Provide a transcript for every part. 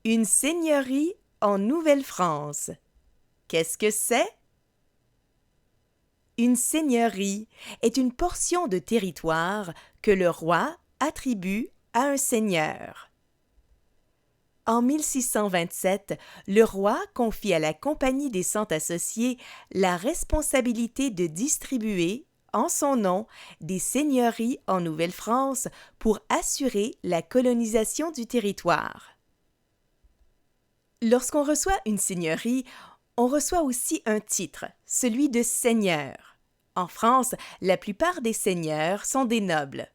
Une seigneurie en Nouvelle-France. Qu'est-ce que c'est? Une seigneurie est une portion de territoire que le roi attribue à un seigneur. En 1627, le roi confie à la Compagnie des Cent Associés la responsabilité de distribuer, en son nom, des seigneuries en Nouvelle-France pour assurer la colonisation du territoire. Lorsqu'on reçoit une seigneurie, on reçoit aussi un titre, celui de seigneur. En France, la plupart des seigneurs sont des nobles.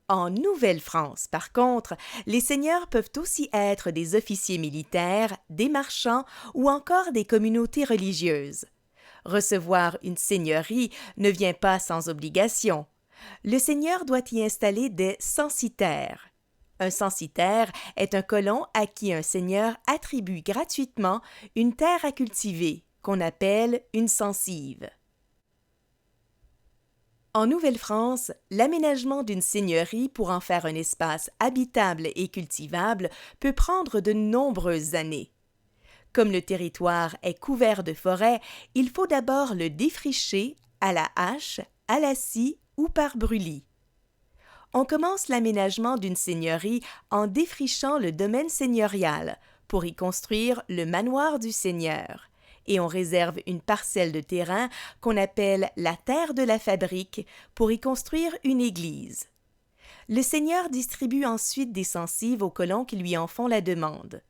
En Nouvelle-France, par contre, les seigneurs peuvent aussi être des officiers militaires, des marchands ou encore des communautés religieuses. Recevoir une seigneurie ne vient pas sans obligation. Le seigneur doit y installer des censitaires. Un censitaire est un colon à qui un seigneur attribue gratuitement une terre à cultiver, qu'on appelle une censive. En Nouvelle-France, l'aménagement d'une seigneurie pour en faire un espace habitable et cultivable peut prendre de nombreuses années. Comme le territoire est couvert de forêts, il faut d'abord le défricher à la hache, à la scie ou par brûlis. On commence l'aménagement d'une seigneurie en défrichant le domaine seigneurial pour y construire le manoir du seigneur. Et on réserve une parcelle de terrain qu'on appelle la terre de la fabrique pour y construire une église. Le seigneur distribue ensuite des censives aux colons qui lui en font la demande.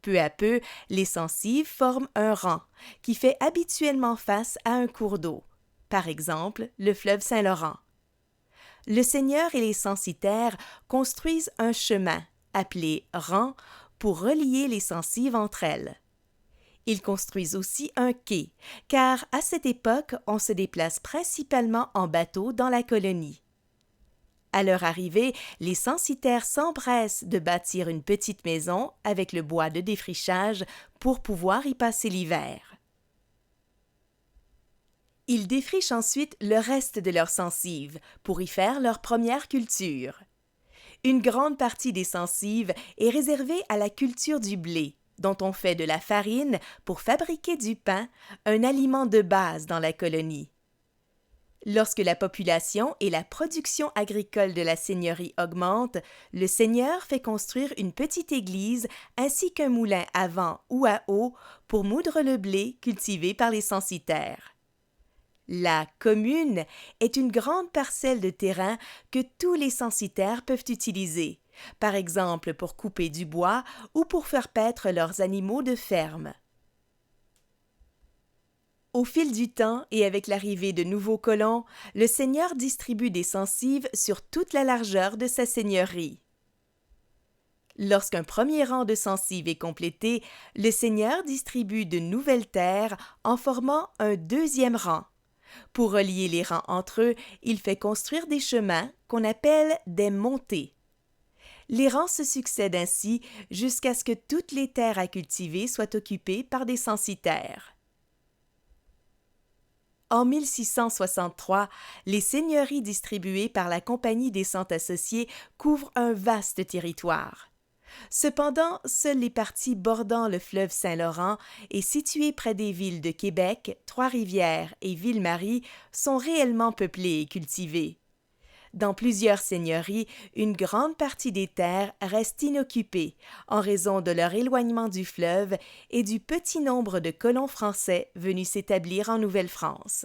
Peu à peu, les censives forment un rang qui fait habituellement face à un cours d'eau, par exemple le fleuve Saint-Laurent. Le seigneur et les censitaires construisent un chemin, appelé rang, pour relier les censives entre elles. Ils construisent aussi un quai, car à cette époque, on se déplace principalement en bateau dans la colonie. À leur arrivée, les censitaires s'empressent de bâtir une petite maison avec le bois de défrichage pour pouvoir y passer l'hiver. Ils défrichent ensuite le reste de leurs censives pour y faire leur première culture. Une grande partie des censives est réservée à la culture du blé, dont on fait de la farine pour fabriquer du pain, un aliment de base dans la colonie. Lorsque la population et la production agricole de la seigneurie augmentent, le seigneur fait construire une petite église ainsi qu'un moulin à vent ou à eau pour moudre le blé cultivé par les censitaires. La commune est une grande parcelle de terrain que tous les censitaires peuvent utiliser, par exemple pour couper du bois ou pour faire paître leurs animaux de ferme. Au fil du temps et avec l'arrivée de nouveaux colons, le seigneur distribue des censives sur toute la largeur de sa seigneurie. Lorsqu'un premier rang de censives est complété, le seigneur distribue de nouvelles terres en formant un deuxième rang. Pour relier les rangs entre eux, il fait construire des chemins qu'on appelle des montées. Les rangs se succèdent ainsi jusqu'à ce que toutes les terres à cultiver soient occupées par des censitaires. En 1663, les seigneuries distribuées par la Compagnie des Cent Associés couvrent un vaste territoire. Cependant, seules les parties bordant le fleuve Saint-Laurent et situées près des villes de Québec, Trois-Rivières et Ville-Marie sont réellement peuplées et cultivées. Dans plusieurs seigneuries, une grande partie des terres reste inoccupée en raison de leur éloignement du fleuve et du petit nombre de colons français venus s'établir en Nouvelle-France.